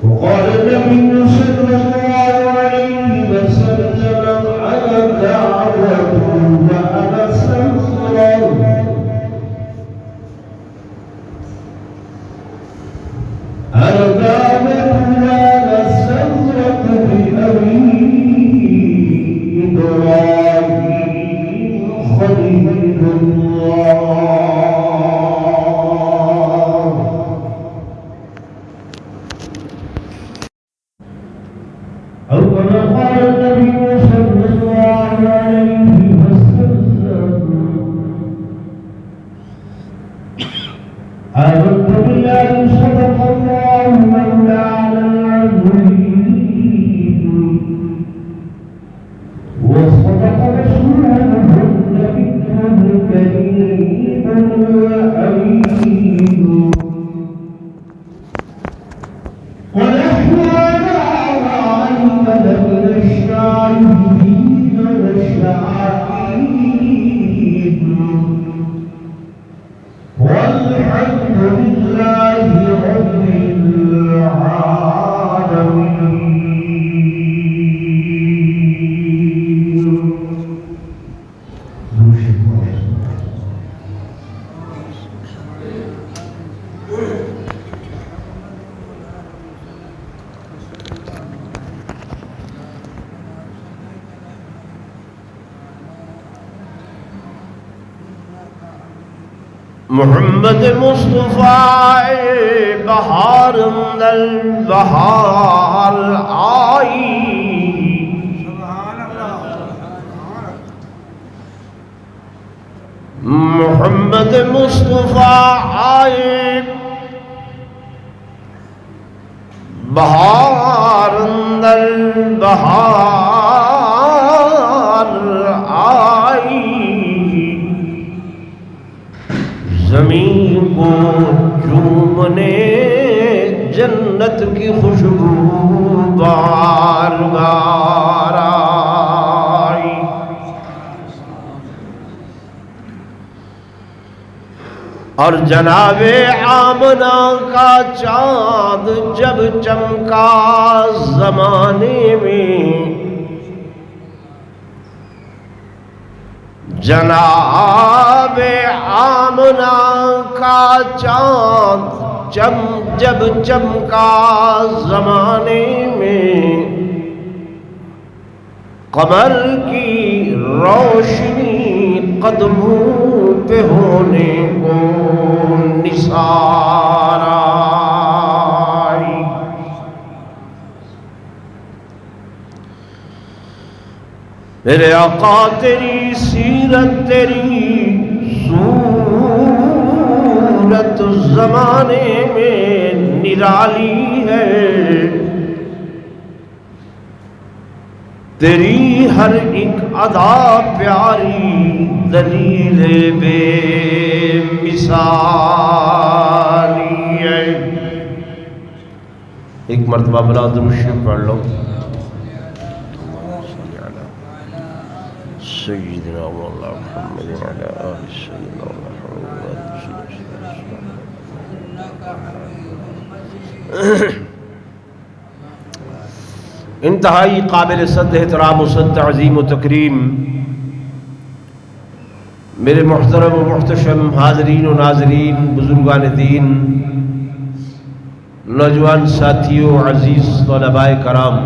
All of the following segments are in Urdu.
وقال النبي صلى الله عليه وسلم أنا دعوة وأنا سمرة أنا دعوة وأنا سمرة بأبي إبراهيم خليل الله. أو كما قال النبي صلى الله عليه وسلم آمنت بالله صدق الله مولانا العظيم وصدق رسوله النبي الكريم الأمين ونحن على ذلك من الشاهدين والشاهدين والحمد لله رب محمد مصطفى بہار اندر بہار آئی محمد مصطفیٰ آئے بہار اندر بہار آئی زمین کو چومنے جنت کی خوشبو بار بار آئی اور جناب آمنہ کا چاند جب چمکا زمانے میں جناب آمنہ کا چاند جب چمکا زمانے میں قمر کی روشنی قدموں پہ ہونے کو نثار آئی میرے آقا تیری سیرت تیری صورت زمانے میں نرالی ہے تیری ہر ایک ادا پیاری دلیل بے مثالی ہے. ایک مرتبہ بلند درود شریف پڑھ لو. سیدنا مولانا محمد وعلى آل سيدنا محمد. انتہائی قابل صد احترام و صد تعظیم و تکریم میرے محترم و محتشم حاضرین و ناظرین، بزرگان دین، نوجوان ساتھیوں، عزیز طلباء کرام،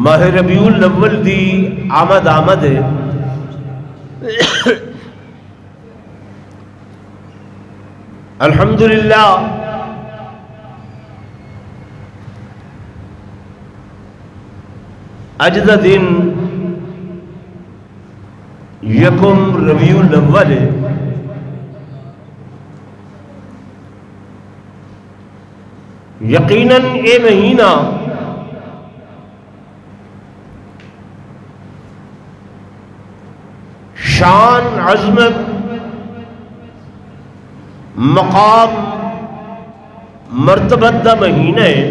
ماہ ربیع الاول دی آمد ہے. الحمدللہ اج دا دن یکم ربیع الاول ہے. یقیناً اے مہینہ شان، عظمت، مقام، مرتبت دا مہینہ ہے.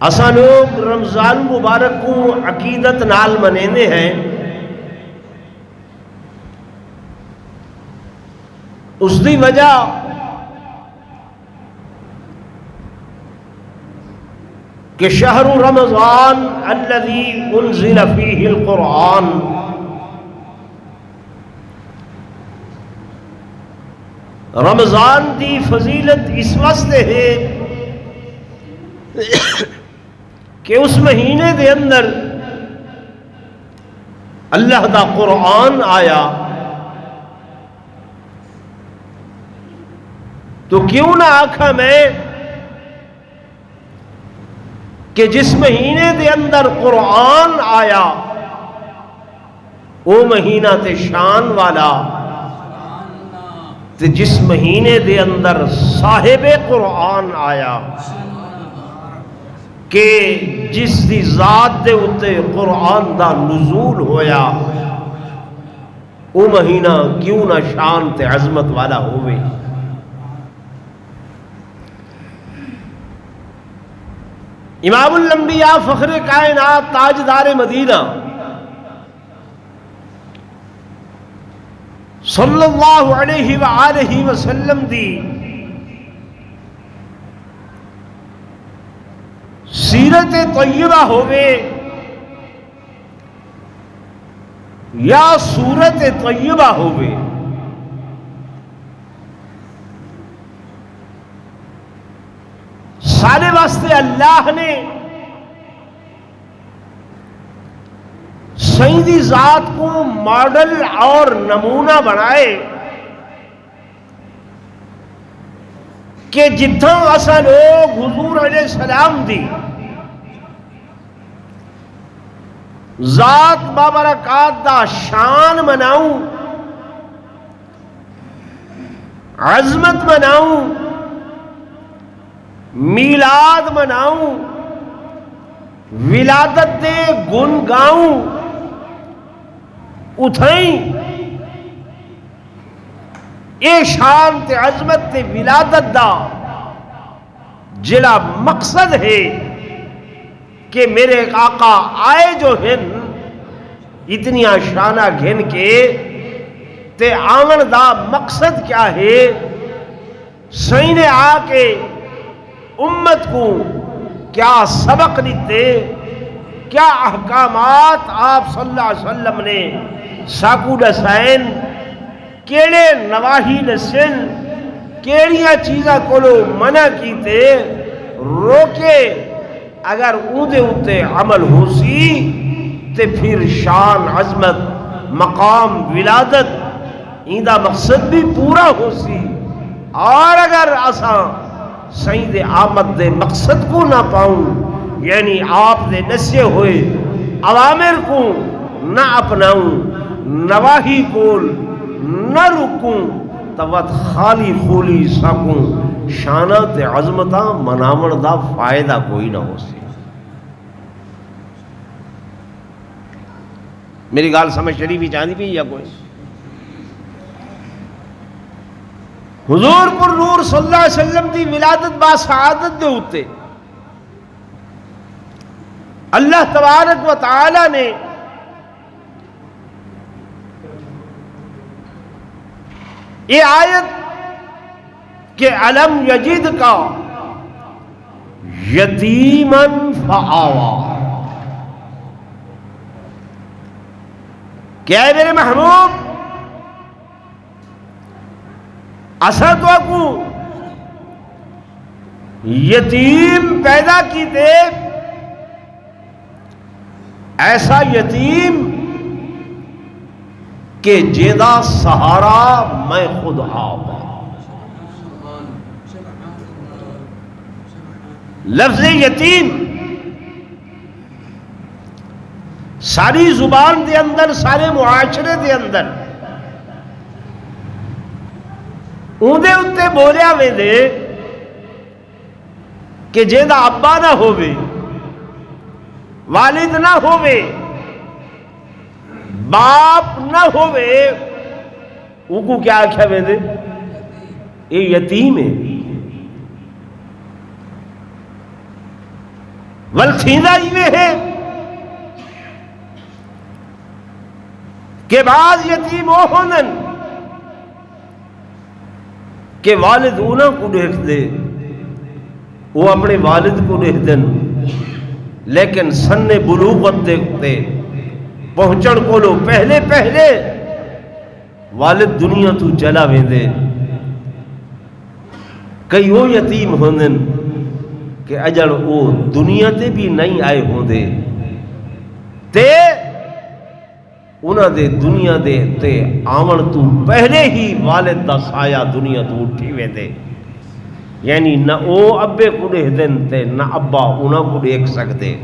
اسا لوگ رمضان مبارک کو عقیدت نال منینے ہیں، اس دی وجہ کہ شہر رمضان الذی انزل فیہ القرآن، رمضان دی فضیلت اس واسطے ہے کہ اس مہینے دے اندر اللہ دا قرآن آیا، تو کیوں نہ آکھا میں کہ جس مہینے دے اندر قرآن آیا وہ مہینہ تے شان والا، تے جس مہینے دے اندر صاحب قرآن آیا کہ جس دی ذات دے اتے قرآن دا نزول ہویا، وہ مہینہ کیوں نہ شان تے عظمت والا ہوئے۔ امام الانبیاء فخر کائنات تاجدار مدینہ صلی اللہ علیہ وآلہ وسلم دی سیرت طیبہ ہوئے یا سورت طیبہ ہوئے، سارے واسطے اللہ نے سیدی ذات کو ماڈل اور نمونہ بنائے کہ جتھاں اسا لوگ حضور علیہ السلام دی ذات بابرکات دا شان مناؤں، عظمت مناؤں، میلاد مناؤں، ولادت دے گن گاؤں، اتھائیں اے شان تے عظمت تے ولادت دا جڑا مقصد ہے کہ میرے آقا آئے جو ہن اتنیاں شانہ گھن کے تے آمن دا مقصد کیا ہے، سینے آ کے امت کو کیا سبق دیتے، کیا احکامات آپ صلی اللہ علیہ وسلم نے ساکو دسائن، کیڑے نواہی دسن، کیڑیاں چیزاں کولو منع کیتے، روکے، اگر اودے اتے عمل ہو سی تے پھر شان عظمت مقام ولادت ایندہ مقصد بھی پورا ہو سی، اور اگر اساں سید آمد دے مقصد کو نہ پاؤں، یعنی آپ دے نسے ہوئے عوامر کو نہ اپناؤں، نواہی کول نہ رکوں، توت خالی خولی سکوں شانہ تے عظمتہ منامن دا فائدہ کوئی نہ ہو سی۔ میری گال سمجھ شریفی چاندی بھی یا کوئی؟ حضور پر نور صلی اللہ علیہ وسلم دی ولادت با سعادت دے ہوتے اللہ تبارک و تعالی نے یہ آیت کہ علم یجد کا یتیمن فآوا، کیا ہے میرے محبوب، اسا تو کو یتیم پیدا کی دے، ایسا یتیم کہ جیدہ سہارا میں خود آپ، لفظ یتیم ساری زبان دے اندر، سارے معاشرے دے اندر اندے اتے بولیا میں دے کہ جیدہ ابا نہ ہووے، والد نہ ہووے، باپ نہ ہووے، وہ کو کیا کیا میں دے، یہ یتیم ہے۔ ول تھیندا ایویں ہے کہ بعض یتیم وہ ہوندن کہ والد انہاں کو دیکھ دے، وہ اپنے والد کو دیکھ دن، لیکن سن بلوغت دیکھتے پہنچن کو لو پہلے پہلے والد دنیا تو چلا ویندے۔ کئی وہ یتیم ہوندن کہ اجل وہ دنیا تے بھی نہیں آئے ہوندے تے انہاں دے دنیا دے تے آمن تو پہلے ہی والد دا سایہ دنیا تو اٹھی ویندے، یعنی نہ او ابے کو دیکھ دن تے نہ ابا انہاں کو دیکھ سکتے۔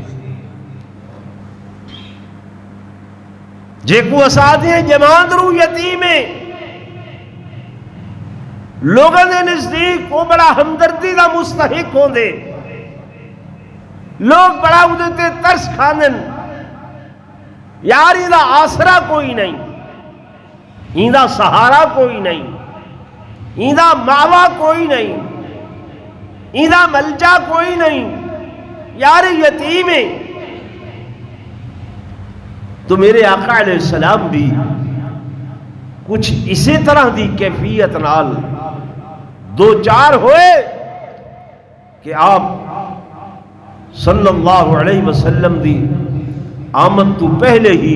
جے کو اسادے جمان درو یتیمیں لوگوں نے نزدیک وہ بڑا ہمدردی دا مستحق ہوں دے، لوگ بڑا ادھے تے ترس کھانن، یار ایدہ آسرا کوئی نہیں، ایدہ سہارا کوئی نہیں، ایدہ ماوا کوئی نہیں، ایدہ ملجا کوئی نہیں، یار یتیم ہے۔ تو میرے آقا علیہ السلام بھی کچھ اسی طرح دی کیفیت نال دو چار ہوئے کہ آپ صلی اللہ علیہ وسلم دی آمد تو پہلے ہی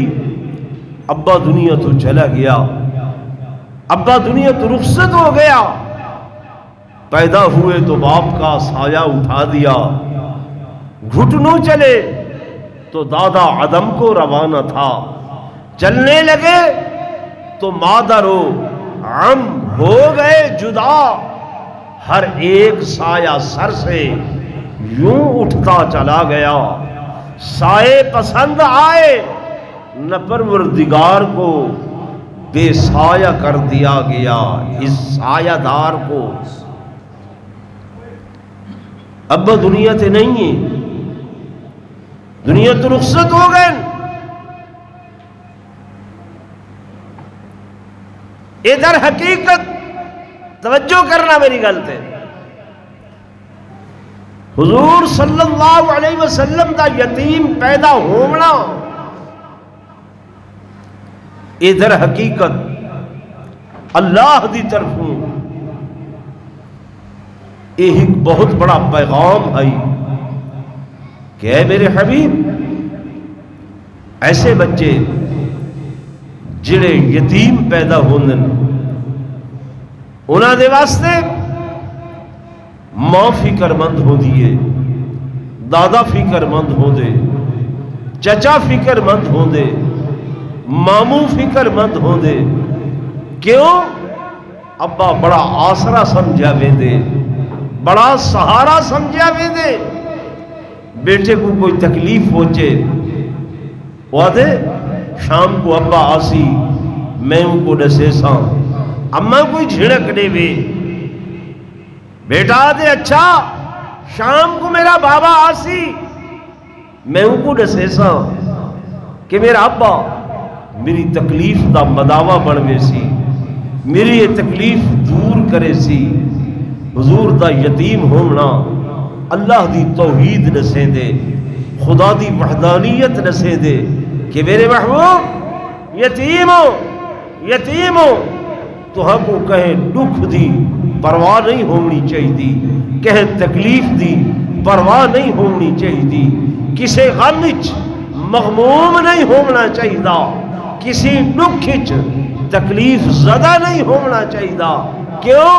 ابا دنیا تو چلا گیا، ابا دنیا تو رخصت ہو گیا، پیدا ہوئے تو باپ کا سایہ اٹھا دیا، گھٹنوں چلے تو دادا عدم کو روانہ تھا، چلنے لگے تو مادر و عم ہو گئے جدا، ہر ایک سایہ سر سے یوں اٹھتا چلا گیا، سائے پسند آئے نہ پروردگار کو بے سایہ کر دیا گیا، اس سایہ دار کو۔ ابا دنیا تے نہیں ہے، دنیا تو رخصت ہو گئے۔ ادھر حقیقت توجہ کرنا میری گل تے، حضور صلی اللہ علیہ وسلم دا یتیم پیدا ہونا ادھر حقیقت اللہ دی طرفوں یہ ایک بہت بڑا پیغام ہے کہ اے میرے حبیب، ایسے بچے جڑے یتیم پیدا ہوندن انہاں دے واسطے ماں فکر مند ہو دیئے، دادا فکر مند ہو دے، چچا فکر مند ہو دے، ماموں فکر مند ہو دے۔ کیوں؟ ابا بڑا آسرا سمجھا وے دے، بڑا سہارا سمجھا وے دے۔ بیٹے کو کوئی تکلیف ہوچے وہ دے شام کو ابا آسی میں ان کو ڈسے ساں، اماں کوئی جھڑک دے وے، بیٹا دے اچھا شام کو میرا بابا آسی میں ان کو ڈسے ساں کہ میرا ابا میری تکلیف دا مداوع بڑھوے سی، میری یہ تکلیف دور کرے سی۔ حضور دا یتیم ہونا اللہ دی توحید نسے دے، خدا دی وحدانیت نسے دے کہ میرے محبوب یتیم ہو تو ہم کو کہیں دکھ دی پرواہ نہیں ہونی چاہیے دی، کہیں تکلیف دی پرواہ نہیں ہونی چاہیے دی، کسی غم وچ مغموم نہیں ہونا چاہیے، کسی دکھ وچ تکلیف زدہ نہیں ہونا چاہیے۔ کیوں؟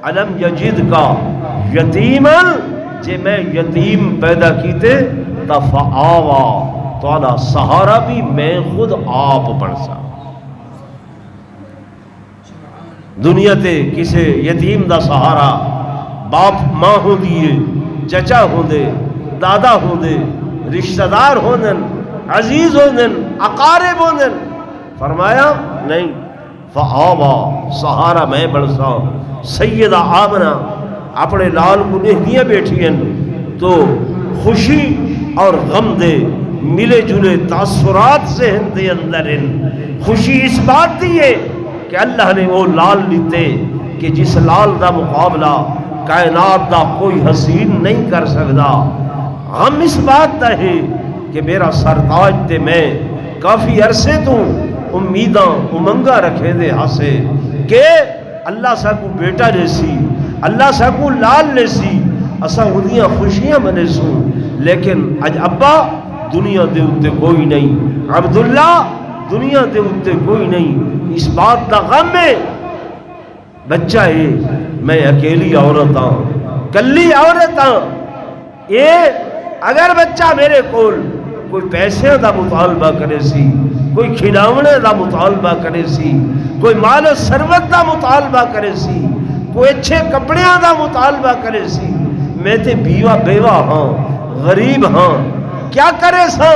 علم یجد کا یتیما، جے میں یتیم پیدا کیتے تا فآوا، توالا سہارا بھی میں خود آپ بن سا۔ دنیا تے کسے یتیم دا سہارا باپ ماں ہو دیئے، چچا ہو دے، دادا ہو دے، رشتہ دار ہو دن، عزیز ہو دن، اقارب ہو دن، فرمایا نہیں، فآوا سہارا میں بڑھسا۔ سیدہ آمنہ اپنے لال کو دیکھدیاں بیٹھی ہیں تو خوشی اور غم دے ملے جلے تاثرات ذہن دے اندر ہیں۔ خوشی اس بات دی ہے کہ اللہ نے وہ لال لیتے کہ جس لال دا مقابلہ کائنات دا کوئی حسین نہیں کر سکتا۔ غم اس بات دا ہے کہ میرا سرتاج تے میں کافی عرصے تو امیداں امنگا رکھے دے ہاسے کہ اللہ سا کو بیٹا لے سی، اللہ سا کو لال لے سی، اسا اُدیاں خوشیاں منے سوں، لیکن اج ابا دنیا دے اتے کوئی نہیں، عبداللہ دنیا دے اتے کوئی نہیں، اس بات دا غم ہے بچہ ہے میں اکیلی عورت ہاں، کلی عورت ہاں، یہ اگر بچہ میرے کول کوئی پیسے دا مطالبہ کرے سی، کوئی کھلاونے دا مطالبہ کرے سی، کوئی مال و ثروت دا مطالبہ کرے سی، کوئی اچھے کپڑیاں دا مطالبہ کرے سی، میں تے بیوہ ہاں، غریب ہاں، کیا کرے سا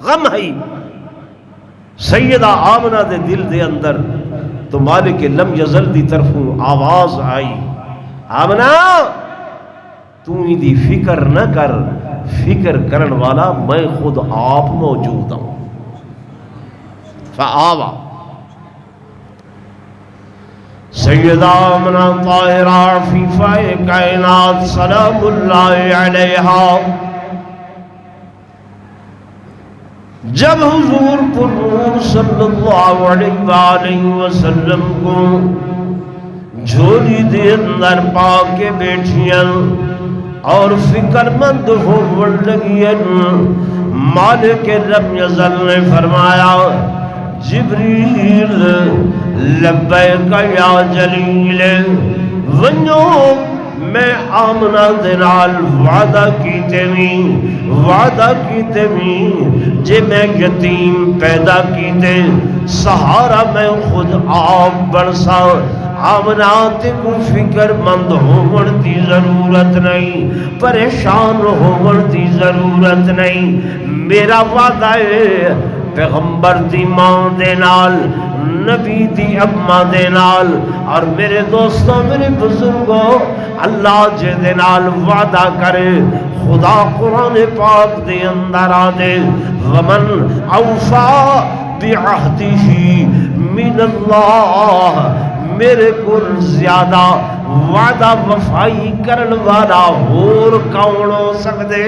غم ہے۔ سیدہ آمنہ دے دل دے اندر تو مالک لم یزل دی طرفوں آواز آئی، آمنہ تو ہی دی فکر نہ کر، فکر کرن والا میں خود آپ موجود ہوں۔ فآوا سیدہ آمنہ طاہرہ عفیفہ کائنات سلام اللہ علیہا جب حضور پر نور صلی اللہ علیہ وآلہ وسلم کو جھولی دے اندر پا کے بیٹھیاں اور فکر مند ہو لگین، مالک لم یزل نے فرمایا جبریل لبیک یا جلیل، ونجو میں آمنہ دنال وعدہ کیتے میں جے میں یتیم پیدا کیتے سہارا میں خود آپ برسا، آمنہ تے کو فکر مند ہون دی ضرورت نہیں، پریشان ہون دی ضرورت نہیں، میرا وعدہ ہے پیغمبر دی ماں دے نال، نبی دی اماں دے نال، اور میرے دوستوں میرے بزرگوں اللہ جے دے نال وعدہ کرے، خدا قرآن پاک دے اندر آدے ومن اوفا بعہدہ من اللہ، میرے کل زیادہ وعدہ وفائی کرن والا اور کون ہو سکتے؟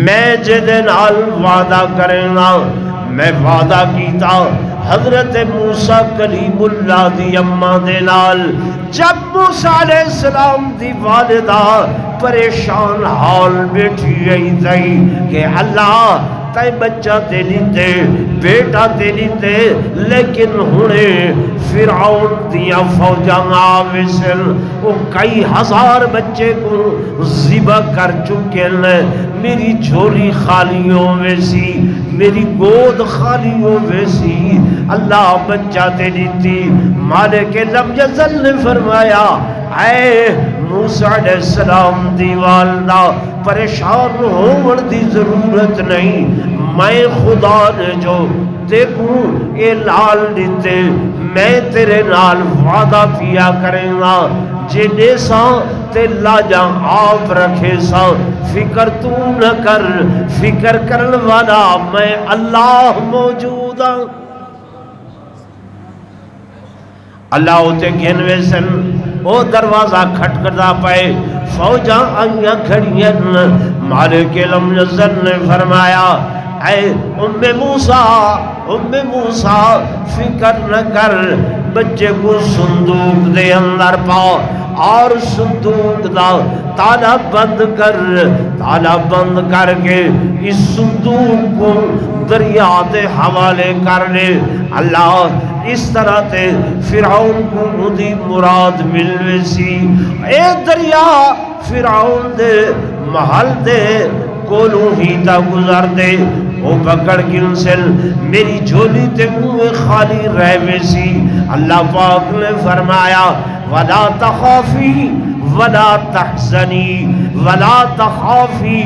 میں جدے نال وعدہ کرنا، میں وعدہ کیتا حضرت موسیٰ کلیم اللہ دی اماں دے نال، جب موسیٰ علیہ السلام دی والدہ پریشان حال بیٹھی رہی تھی کہ اللہ تے بچہ تے نہیں تے بیٹا تے نہیں تے، لیکن ہونے فرعون دیا فوجاں آویسن، وہ کئی ہزار بچے کو ذبح کر چکے ہیں، میری جھولی خالی ہو ویسی، میری گود خالی ہو ویسی، اللہ بچہ تے نہیں تھی۔ مالک لم یزل نے فرمایا اے موسیٰ علیہ السلام دی والدہ پریشان ہون دی ضرورت نہیں، میں خدا نے جو دیکھوں اے لال دیتے میں تیرے نال وعدہ پیا کریں گا، جے نیسا تے لاجاں آپ رکھے سا، فکر تو نہ کر، فکر کرن والا میں اللہ موجود ہوں۔ اللہ ہوتے گھنوے سن او دروازہ کھٹکتا پائے، فوجاں آئیاں کھڑیاں، مالک لم یزل نے فرمایا اے ام موسیٰ فکر نہ کر، بچے کو صندوق دے اندر پاؤ اور صندوق دا تالا بند کر کے اس صندوق کو دریا دے حوالے کر لے۔ اللہ اس طرح تے فرعون کو مدی مراد ملوے سی، اے دریا فرعون دے محل دے کولوں ہی تا گزر دے، وہ پکڑ گنسل میری جھولی تے منہ خالی رہوے سی۔ اللہ پاک نے فرمایا وَلَا تَخَافِي وَلَا تَحْزَنِي وَلَا تَخَافِي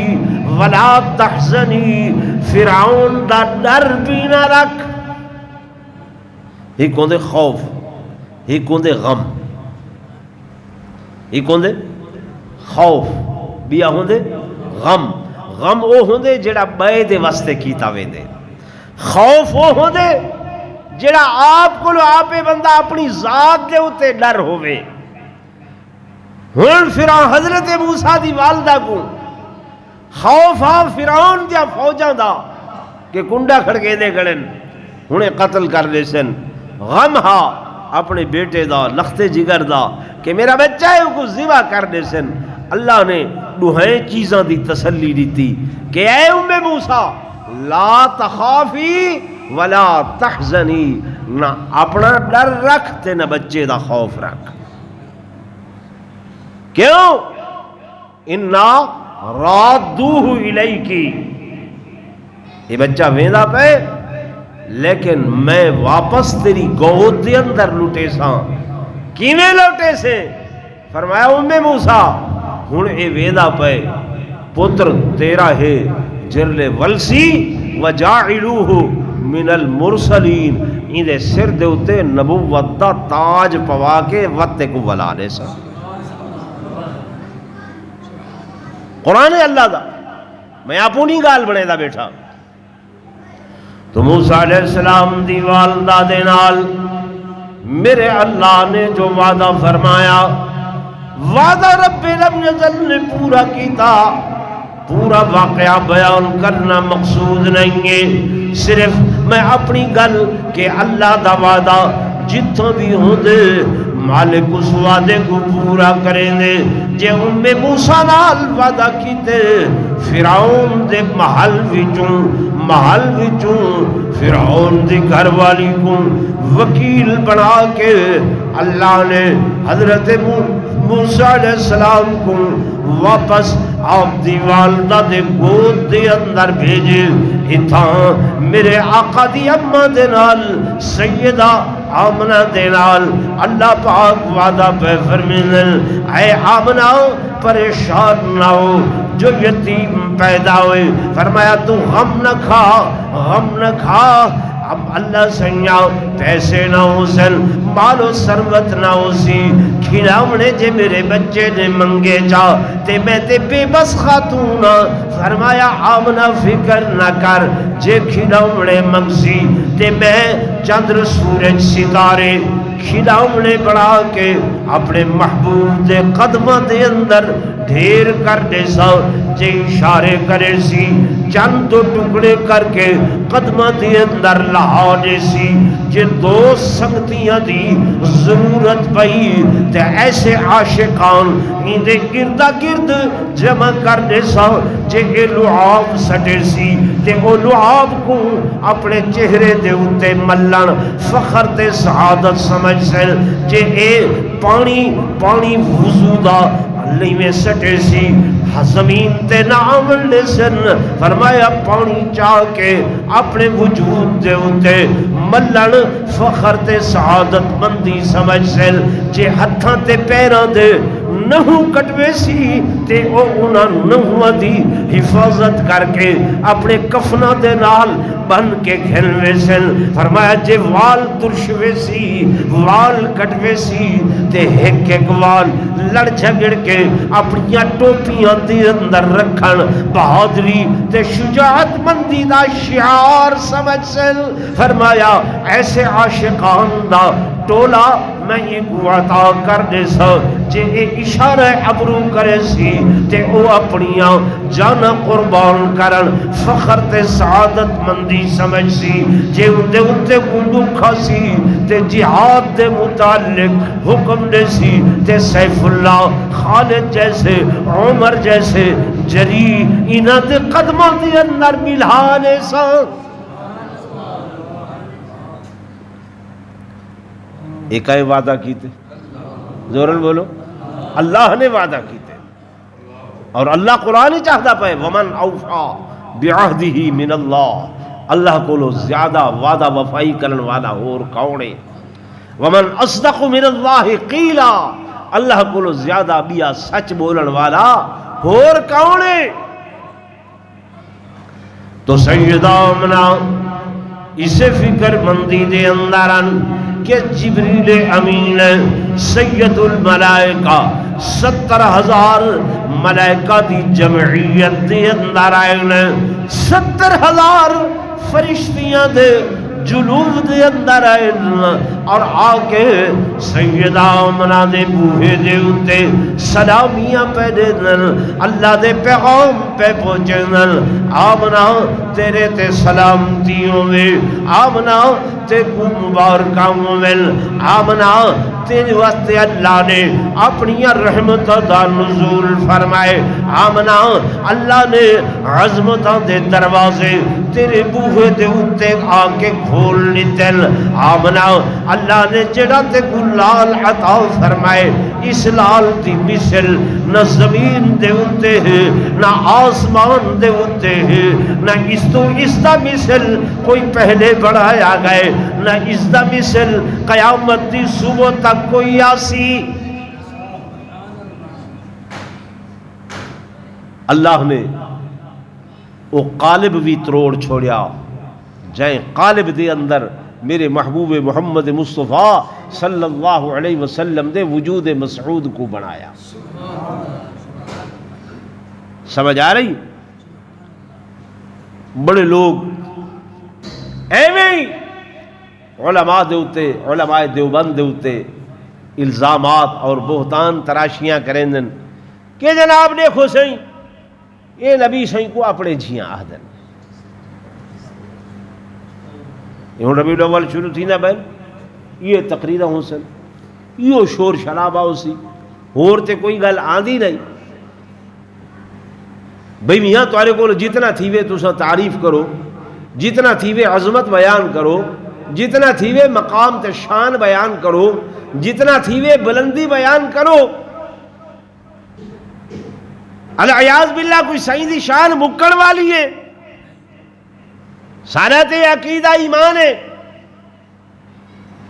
وَلَا تَحْزَنِي، فرعون دا ڈر بھی نہ رکھ۔ ہی کون دے خوف، ہی کون دے غم، ہی کون دے خوف، بیا ہون دے غم۔ غم او ہوں دے جڑا بے دے واسطے کیتا وے دے، خوف او ہوں دے جڑا آپ کو آپ بندہ اپنی ذات دے ہوتے ڈر ہوئے۔ ہن فرعون حضرت موسیٰ دی والدہ کو خوف آ فرعون دیا فوجاں دا کہ کنڈا کھڑکے دے گڑن ہنے قتل کر دے سن، غم ہا اپنے بیٹے دا لختے جگر دا کہ میرا بچہ ہے کو ذبح کر دے سن۔ اللہ نے دوہیں چیزاں دی تسلی دیتی کہ اے ام موسیٰ لا تخافی ولا تحزنی، نہ اپنا ڈر رکھ تے نہ بچے دا خوف رکھ۔ کیوں؟ انا رادوہ الیکی، یہ بچہ ویندہ پہ لیکن میں واپس تیری گود دے اندر لٹے ساں۔ کیویں لٹے سے؟ فرمایا ام موسیٰ ہن اے ویندہ پہ پتر تیرا ہے جرلے ولسی وجاعلوہ من المرسلین، اندے سر دے اتے نبوت دا تاج پوا کے وقت کو ولا دے سا۔ قرآن اللہ دا، میں اپنی گال بنے دا بیٹھا۔ تو موسیٰ علیہ السلام دی والدہ دے نال میرے اللہ نے جو وعدہ فرمایا، وعدہ رب لم یزل نے پورا کیتا۔ پورا واقعہ بیان کرنا مقصود نہیں ہے، صرف میں اپنی گل کہ اللہ دا وعدہ جتنا بھی ہوں دے مالک اس وعدے کو پورا کریں دے۔ جے ام موسیٰ نال وعدہ کیتے فرعون دے محل وچوں فرعون دی گھر والی کو وکیل بنا کے اللہ نے حضرت موسیٰ علیہ السلام کو واپس آپ دی والدہ دے گود دے اندر بھیجے۔ اتھاں میرے آقا دی اماں دے نال سیدہ آمنہ دے نال اللہ پاک وعدہ پہ فرمیدن اے آمنہ پریشان نہ ہو، جو یتیم پیدا ہوئے فرمایا تو غم نہ کھا، اب اللہ سنیا پیسے نہ ہو سن، مال و ثروت نہ ہو سی، کھلاونے جے میرے بچے نے منگے جا تے میں تے بے بس خاتون، فرمایا آمنہ فکر نہ کر، جے کھلاونے منگسی تے میں چندر سورج ستارے کھلاونے بڑھا کے اپنے محبوب دے قدمہ دے اندر ڈھیر کر دے سا، جے اشارے کرے سی چند دو ٹکڑے کر کے قدمہ دے اندر لہا دے سی، جے دو سنگتیاں دی ضرورت پئی تے ایسے عاشقان اندے گردہ گرد جمع کر دے سا، جے اے لعاب سٹے سی تے او لعاب کو اپنے چہرے دے اتے ملن فخر تے سعادت سمجھ سن، جے اے پانی وضو دا اللہ میں سٹے سی زمین تے نامل لے سن، فرمایا پانی چاہ کے اپنے وجود دے اتے ملن فخر تے سعادت مندی سمجھ سن، جے ہتھاں تے پیران دے نہو کٹوے سی تے او انہاں نہو دی حفاظت کر کے اپنے کفنہ دے نال بن کے گھنوے سن، فرمایا جے وال ترشوے سی وال کٹوے سی تے ایک وال لڑ جھگڑ کے اپنی ٹوپیاں دے اندر رکھن بہادری تے شجاعت مندی دا شعار سمجھ سن، فرمایا ایسے عاشقان دا ٹولا میں یہ عطا کر دے سا، جے اے اشارہ ابرو کرے سی تے او اپنیاں جانا قربان کرن فخر تے سعادت مندی سمجھ سی، جے اندے اتے گنڈو کھا سی تے جہاد دے متعلق حکم دے سی تے سیف اللہ خالد جیسے عمر جیسے جری انہ دے قدمہ دے اندر ملہانے سا۔ ایک آئے وعدہ کیتے زورن بولو اللہ نے وعدہ کیتے، اور اللہ قرآن چاہتا پہ ومن اوفا بعہدہ من اللہ، اللہ کو لو زیادہ وعدہ وفائی کرن والا اور کونے، ومن اصدق من اللہ قیلا، اللہ کو لو زیادہ بیا سچ بولن والا اور کونے۔ تو سیدہ آمنہ اسے فکر مندی دے اندرن کہ جبریل امین سید الملائکہ 70,000 ملائکہ دی جمعیت دے اندر آئین، 70,000 فرشتیاں دے جلوب دے اندر آئین، اور آ کے سیدہ آمنہ دے بوہے دے اتے سلامیاں پہ دے دن، اللہ دے پیغام پہ پہنچے دن، آمنہ تیرے تے سلامتیوں میں، آمنہ تے کو مبارکہ میں، آمنہ تیرے واسطے اللہ نے اپنی رحمت دا نزول فرمائے، آمنہ اللہ نے عظمتاں دے دروازے تیرے بوہے دے اتے آ کے کھول لیتن، آمنہ اللہ نے جڑا تے کو لال عطا فرمائے، اس لال دی مثل نہ زمین دے اتے ہے نہ آسمان دے اتے ہے، نہ اس تو اس دا مثل کوئی پہلے بڑھایا گئے، نہ اس دا مثل قیامت دی صبح تک کوئی آسی۔ اللہ نے وہ قالب بھی تروڑ چھوڑیا جائیں قالب دے اندر میرے محبوب محمد مصطفیٰ صلی اللہ علیہ وسلم دے وجود مسعود کو بنایا۔ سمجھ آ رہی؟ بڑے لوگ ایویں علماء دے اتے، علماء دیوبند دے اتے الزامات اور بہتان تراشیاں کریں دن کہ جناب دیکھو سہیں یہ نبی سہیں کو اپنے جھیاں آدھن، یہ ربیع الاول شروع تھی نا بہن، یہ تقریرہ ہوں سن، یہ شور شرابہ ہو سی، اور تے کوئی گل آندھی نہیں بھئی میاں تمہارے کو جتنا تھیوے تسا تعریف کرو، جتنا تھیوے عظمت بیان کرو، جتنا تھیوے مقام تے شان بیان کرو، جتنا تھیوے بلندی بیان کرو، العیاذ باللہ کوئی سائیں دی شان مکڑ والی ہے، سارت عقیدہ ایمان ہے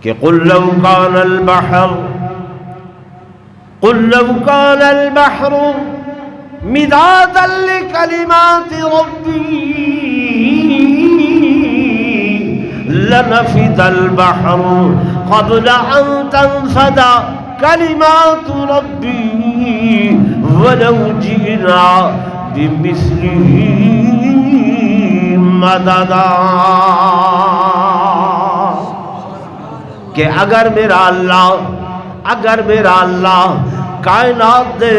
کہ قل لو کان البحر مدادا لکلمات ربی لنفد البحر قبل ان تنفد کلمات ربی ولو جئنا بمثله مددا، کہ اگر میرا اللہ کائنات دے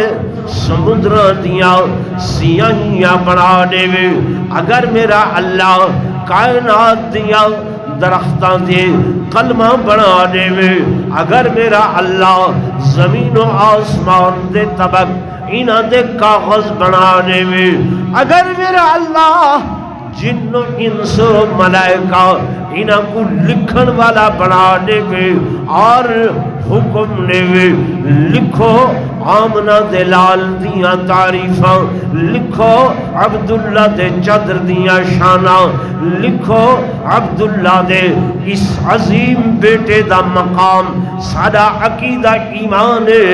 سمندر دیاں سیاہیاں بنا دے، اگر میرا اللہ کائنات دیاں درختاں دے قلمہ بنا دے، اگر میرا اللہ زمین و آسمان دے طبق انہاں دے کاغذ بنا دے، اگر میرا اللہ جن و انس و ملائکہ انہاں کو لکھن والا بنا دے اور حکم دے لکھو آمنہ دے لال دیاں تعریفاں، لکھو عبداللہ دے چدر دیاں شاناں، لکھو عبداللہ دے اس عظیم بیٹے دا مقام، سادہ عقیدہ ایمان ہے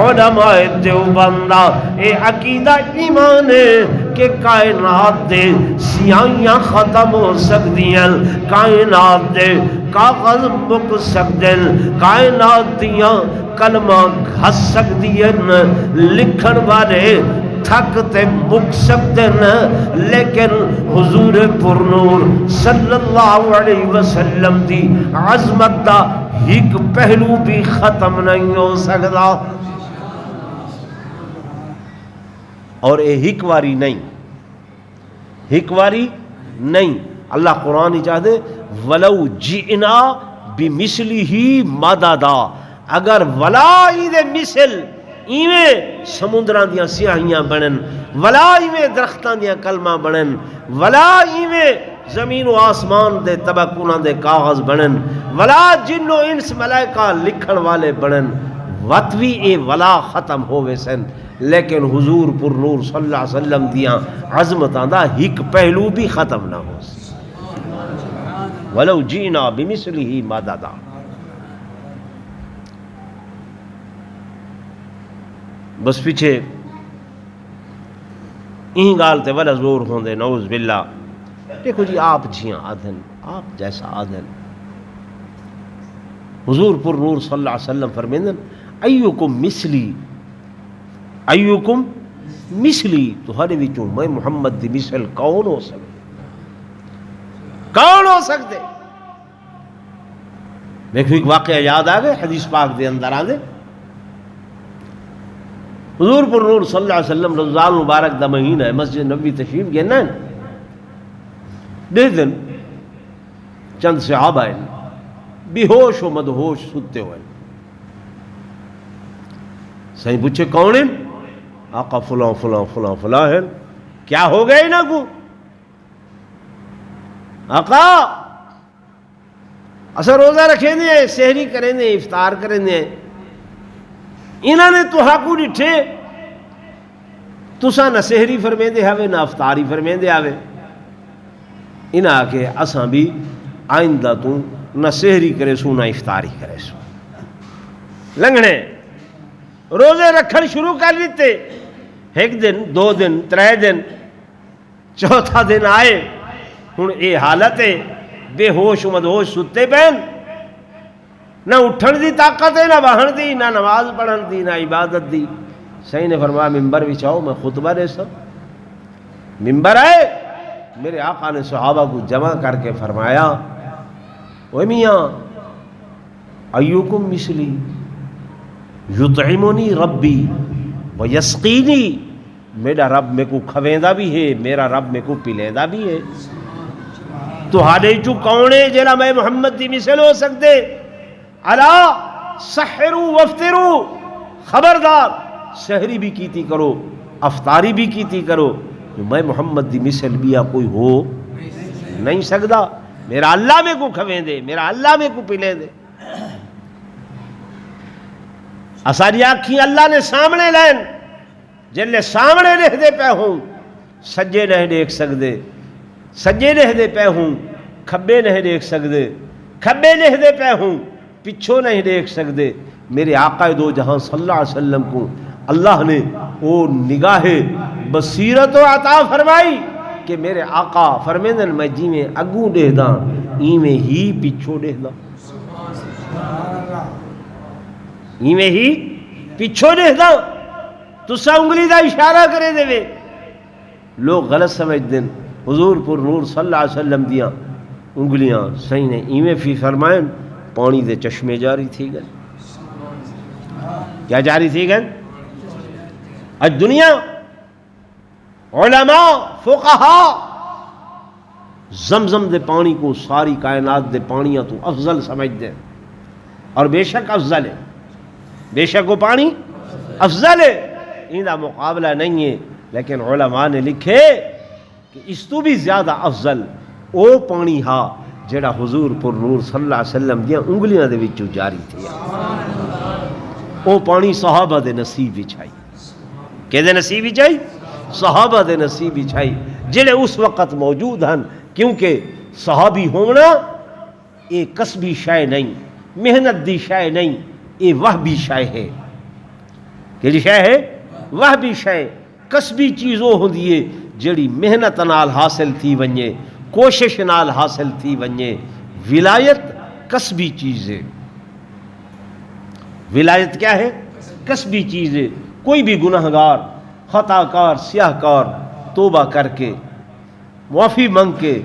علماء دیوبندہ، اے عقیدہ ایمان ہے کہ کائنات دے سیاہیاں ختم ہو سکدیاں، کائنات دے کاغذ مک سکدن، کائنات دیاں کلمہ گھس سکدیاں، لکھن والے تھک تے مک سکدن، لیکن حضور پرنور صلی اللہ علیہ وسلم دی عظمت دا ایک پہلو بھی ختم نہیں ہو سکدا۔ اور اے ہکواری نہیں، ہکواری نہیں، اللہ قرآن ہی چاہتے وَلَوْ جِئْنَا بِمِثْلِهِ مَدَدًا، اگر ولا ہی دے مثل ایویں سمندران دیاں سیاہیاں بنن، ولا ایویں درختان دیاں کلمہ بنن، ولا ایویں زمین و آسمان دے طبقونہ دے کاغذ بنن، ولا جن و انس ملائکہ لکھن والے بنن، وطوی اے ولا ختم ہوئے سن، لیکن حضور پر نور صلی اللہ علیہ وسلم دیاں عظمتاں دا ہک پہلو بھی ختم نہ ہو سی۔ وَلَوْ جِئْنَا بِمِثْلِهِ مَدَدًا۔ بس پیچھے این گال تے ولا زور ہوں دے نعوذ باللہ، دیکھو جی آپ جھیاں آدھن، آپ جیسا آدھن، حضور پر نور صلی اللہ علیہ وسلم فرمیندن ایوکم مثلی، ایوکم مثلی، تو ہر وچوں میں محمد دی مثل کون ہو سکتے، کون ہو سکتے؟ دیکھو ایک واقعہ یاد آ گئے حدیث پاک دے اندر آ دے حضور پر نور صلی اللہ علیہ وسلم رمضان مبارک دا مہینہ ہے مسجد نبوی تشریف گئے نا دے دن چند صحابہ ہیں بے ہوش و مدہوش سوتے ہوئے صحیح پوچھے کون ہیں؟ آقا فلاں فلاں فلاں فلاں ہیں. کیا ہو گئے نا کو؟ آقا اسا روزہ رکھیں دے سحری کریں دے افطار کریں دے انہوں نے تو ہاکو ڈٹھے تسا نہ سحری فرمیں دے ہوئے نہ افطاری فرمیں دے آوے انہاں آکے اساں بھی آئندہ تو نہ سحری کرے سو نہ افطاری کرے سو. لنگھنے روزے رکھن شروع کر دیتے ایک دن دو دن ترے دن چوتھا دن آئے ہن اے حالت ہے بے ہوش مدہوش ستے پین نہ اٹھن دی طاقت ہے نہ بہن دی نہ نماز پڑھن دی نہ عبادت دی. صحیح نے فرمایا ممبر بچھاؤ میں خطبہ دے سب ممبر آئے میرے آقا نے صحابہ کو جمع کر کے فرمایا اوے میاں ایوکم مثلی یطعمنی ربی ویسقینی میرا رب میں کو کھویندہ بھی ہے میرا رب میں کو پلیندہ بھی ہے. تو ہاڑے چو کونے جیلا میں محمد دی مثل ہو سکتے الا سحروا وافطروا خبردار سحری بھی کیتی کرو افطاری بھی کیتی کرو میں محمد دی مثل بیا کوئی ہو نہیں سکتا. میرا اللہ میں کو کھویں دے میرا اللہ میں کو پلے دے. اساری آنکھیں اللہ نے سامنے لین جلے سامنے رہ دے پہ ہوں سجے نہیں دیکھ سکتے سجے نہیں دے پہ ہوں کھبے نہیں دیکھ سکتے کھبے نہیں دے پہ ہوں پچھو نہیں دیکھ سکتے. میرے آقا دو جہاں صلی اللہ علیہ وسلم کو اللہ نے وہ نگاہ بصیرت و عطا فرمائی کہ میرے آقا فرمیندن میں جی میں اگوں دے داں ای میں ہی پچھو دے داں ای میں ہی پچھو دے داں تسا انگلی دا اشارہ کرے دے وے. لوگ غلط سمجھ دیں حضور پر نور صلی اللہ علیہ وسلم دیاں انگلیاں صحیح نے ایویں فی فرمائیں پانی دے چشمے جاری تھی گئے. کیا جاری تھی گئے؟ آج دنیا علماء فقہاء زمزم دے پانی کو ساری کائنات دے پانیاں تو افضل سمجھ دیں اور بے شک افضل ہے بے شک وہ پانی افضل ہے اندہ مقابلہ نہیں ہے. لیکن علماء نے لکھے کہ اس تو بھی زیادہ افضل او پانی ہا جڑا حضور پر نور صلی اللہ علیہ وسلم دیا انگلیاں دے وچوں جاری تھی. او پانی صحابہ دے نصیب وچ آئی. کہ دے نصیب وچ آئی؟ صحابہ دے نصیب وچ آئی جڑے اس وقت موجود ہیں. کیونکہ صحابی ہونا یہ کسبی شے نہیں محنت دی شے نہیں یہ وہبی شے ہے. کہ شے ہے وہبی شے کسبی چیزوں ہوندی ہے جڑی محنت نال حاصل تھی ونجے کوشش نال حاصل تھی ونجے. ولایت کسبی چیز ہے. ولایت کیا ہے؟ کسبی چیز ہے. کوئی بھی گناہگار خطا کار سیاہ کار توبہ کر کے معافی منگ کے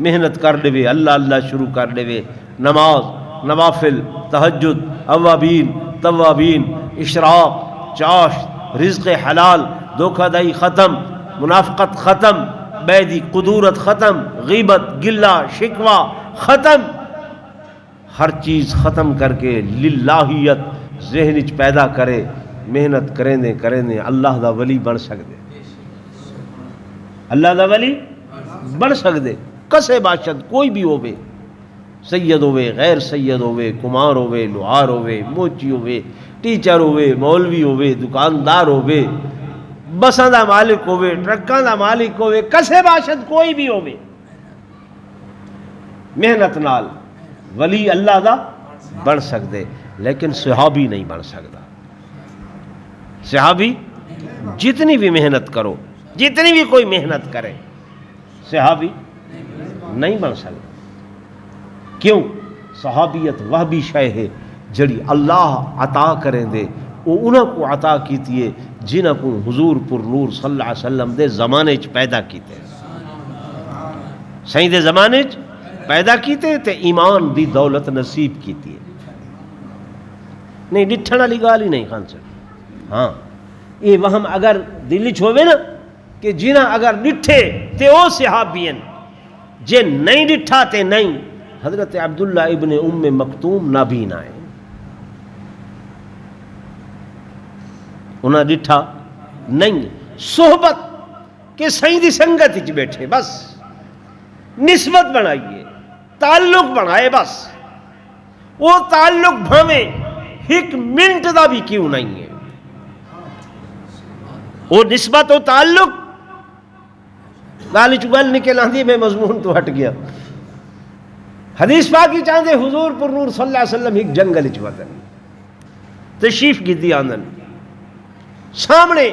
محنت کر دے اللہ اللہ شروع کر دے نماز نوافل تہجد اوابین توابین اشراق چاشت رزق حلال دھوکہ دہی ختم منافقت ختم بیدی قدورت ختم غیبت گلہ شکوہ ختم ہر چیز ختم کر کے للہیت ذہن وچ پیدا کرے محنت کریں دے اللہ دا ولی بن سکدے اللہ دا ولی بن سکدے. کسے باشد کوئی بھی ہوئے سید ہوئے غیر سید ہوئے کمار ہوئے لوہار ہوئے موچی ہوئے ٹیچر ہوئے مولوی ہوئے دکاندار ہوئے بساں دا مالک ہوئے ٹرکاں دا مالک ہوئے کسے باشد کوئی بھی ہوئے محنت نال ولی اللہ دا بن سکدے. لیکن صحابی نہیں بن سکتا. صحابی جتنی بھی محنت کرو جتنی بھی کوئی محنت کرے صحابی نہیں بن سکتا. کیوں؟ صحابیت وہ بھی شے ہے جڑی اللہ عطا کریں دے وہ انہاں کو عطا کیتی ہے جنہاں کو حضور پر نور صلی اللہ علیہ وسلم دے زمانے چ پیدا کیتے صحیح دے زمانے چ پیدا کیتے تے ایمان دی دولت نصیب کیتی ہے. نہیں ڈٹھن والی گال ہی نہیں خان صاحب. ہاں یہ وہم اگر دل چ ہوئے نا کہ جنہ اگر ڈٹھے تے او صحابی ہیں جے نہیں ڈٹھا تے نہیں. حضرت عبداللہ ابن ام مکتوم نابینا ہے, انہاں ڈٹھا نہیں, صحبت کہ سائیں دی سنگت وچ بیٹھے بس, نسبت بنائیے, تعلق بنائے بس. وہ تعلق بھاویں ایک منٹ دا بھی کیوں نہیں ہے, وہ نسبت و تعلق گالی چگل نکل آندی میں مضمون تو ہٹ گیا. حدیث پاک کی چاہتے حضور پر نور صلی اللہ علیہ وسلم ایک جنگل چ وطن تشریف کی دی آندن, سامنے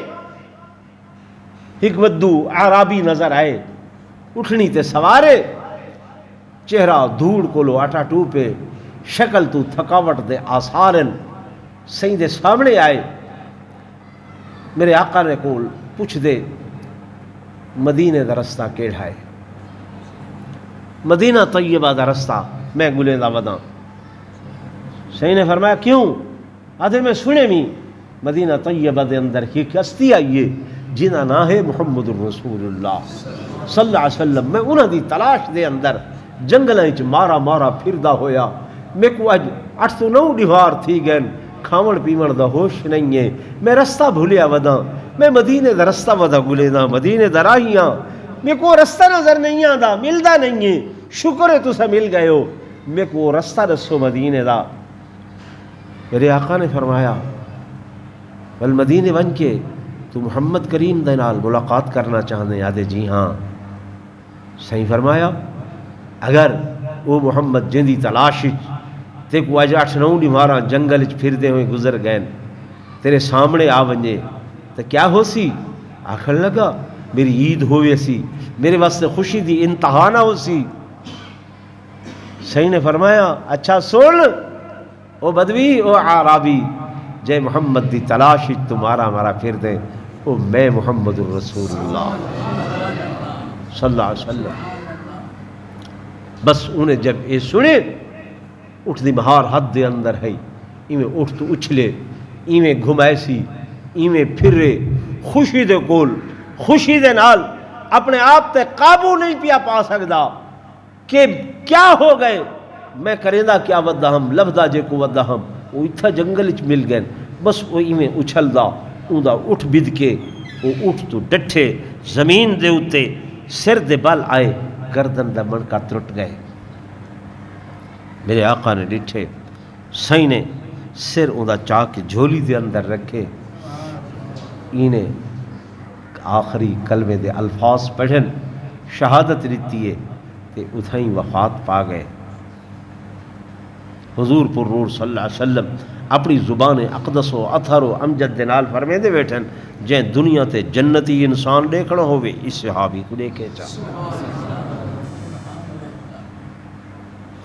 ایک ودو عرابی نظر آئے, اٹھنی تے سوارے, چہرہ دھوڑ کولو آٹا ٹوپے, شکل تو تھکاوٹ دے آثارن, سہیں دے سامنے آئے. میرے آقا نے کول پوچھ دے مدینے دا رستہ کیڑا ہے, مدینہ طیبہ دا رستہ میں گلیں دا وداں. سہیں نے فرمایا کیوں؟ آدھے میں سنے میں مدینہ طیبہ دے اندر ایک ہستی آئیے جنہ نا ہے محمد الرسول اللہ صلی اللہ علیہ وسلم. میں انہاں دی تلاش دے اندر جنگلیں وچ مارا مارا پھردا ہویا, میں کو اج 8 تو 9 ڈیوار تھی گئے, کھاون پیون دا ہوش نہیں ہے, میں رستہ بھولیا ودا, میں مدینے دا رستہ ودا گلے دا, مدینے دا راہیاں, میں کو رستہ نظر نہیں آندا, ملدا نہیں ہے. شکر ہے تسا مل گئے ہو, میں کو رستہ دسو مدینے دا. میرے آقا نے فرمایا بل مدینے بن کے تو محمد کریم دے نال ملاقات کرنا چاہنے؟ آدھے جی ہاں. صحیح فرمایا اگر وہ محمد جن دی تلاش تے کو اج 8-9 ڈیوارا جنگل چ پھردے ہوئے گزر گئے, تیرے سامنے آ ونجے تو کیا ہو سی؟ آخر لگا میری عید ہوئے سی, میرے واسطے خوشی دی انتہا نہ ہو سی. صحیح نے فرمایا اچھا سن او بدوی او عرابی, جے محمد دی تلاش تمہارا مارا پھر دے, او میں محمد الرسول اللہ صلی اللہ علیہ وسلم. بس انہیں جب یہ سنے اٹھ دی بہار حد دے اندر ہے, ایویں اٹھ تو اچھلے, ایویں گھمائے سی, ایویں پھرے, خوشی دے کول, خوشی دے نال اپنے آپ تے قابو نہیں پیا پا سکدا کہ کیا ہو گئے, میں کریندا کیا ودا ہم, لفظا جے کو ودا ہم, وہ اتھا جنگل چ مل گئے. بس وہ ایویں اچھلدا اوندا اٹھ بد کے, وہ اٹھ تو ڈٹھے زمین دے اتے, سر دے بل آئے, گردن دا منکا ترٹ گئے. میرے آقا نے ڈٹھے, سائیں نے سر اوندا چاہ کے جھولی دے اندر رکھے, اینے آخری کلمے دے الفاظ پڑھن, شہادت دیتی ہے تے اتھائیں وفات پا گئے. حضور پر نور صلی اللہ علیہ وسلم اپنی زبان اقدس و اطہر و امجد دے نال فرمے دے بیٹھن جے دنیا تے جنتی انسان دیکھنا ہوئے اس صحابی کو دیکھے چاہ.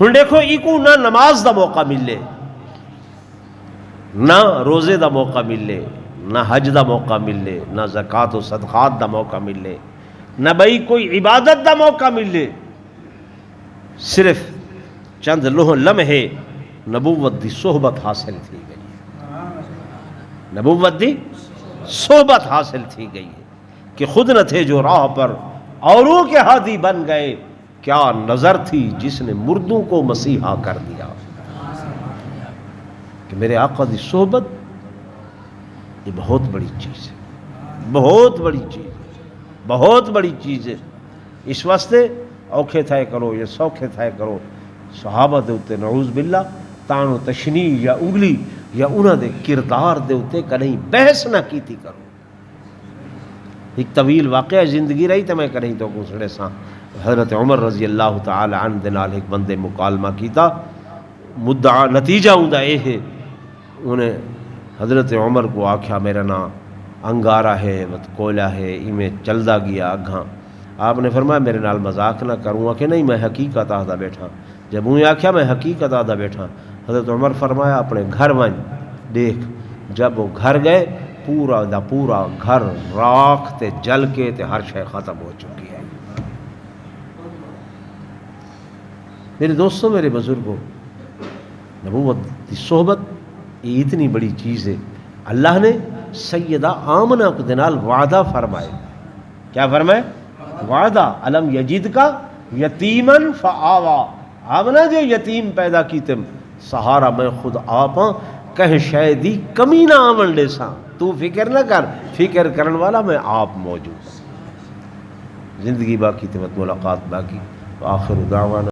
ہن دیکھو ایکو نہ نماز دا موقع ملے, نہ روزے دا موقع ملے, نہ حج دا موقع ملے, نہ زکوٰۃ و صدقات دا موقع ملے, نہ بھئی کوئی عبادت دا موقع ملے. صرف چند لمحے نبوت دی صحبت حاصل تھی گئی ہے, نبوت دی صحبت حاصل تھی گئی ہے کہ خود نہ تھے جو راہ پر اوروں کے ہادی بن گئے, کیا نظر تھی جس نے مردوں کو مسیحا کر دیا. کہ میرے آقا دی صحبت یہ بہت بڑی چیز ہے, بہت بڑی چیز ہے, بہت بڑی چیز ہے. اس واسطے اوکھے تھائے کرو یا سوکھے تھائے کرو, صحابہ دے اتے نعوذ باللہ تانو تشنیع یا انگلی یا انہاں دے کردار دے اتے کہیں بحث نہ کیتی کرو. ایک طویل واقعہ زندگی رہی تو میں کریں تو گھسڑے ساں. حضرت عمر رضی اللہ تعالی عنہ دے نال ایک بندے مکالمہ کیتا, مدعا نتیجہ ہوندا اے ہے, انہیں حضرت عمر کو آکھیا میرا نام انگارہ ہے وت کوئلہ ہے, ایویں چلدا گیا اگھاں. آپ نے فرمایا میرے نال مذاق نہ کروں کہ نہیں میں حقیقت آدھا بیٹھا. جب انہیں آکھیا میں حقیقت آدھا بیٹھا, حضرت عمر فرمایا اپنے گھر ون دیکھ. جب وہ گھر گئے پورا دا پورا گھر راکھ تے جل کے تے ہر شے ختم ہو چکی ہے. میرے دوستوں, میرے بزرگوں, نبوت کی صحبت یہ اتنی بڑی چیز ہے. اللہ نے سیدہ آمنہ کے دنال وعدہ فرمائے. کیا فرمائے؟ وعدہ. الم یجد کا یتیمن فآوا. آمنہ جو یتیم پیدا کی تم سہارا میں خود آپ ہاں کہ شاید کمی نہ آمن لے ساں. تو فکر نہ کر، فکر کرن والا میں آپ موجود. زندگی باقی تمت ملاقات باقی. آخر دعوانا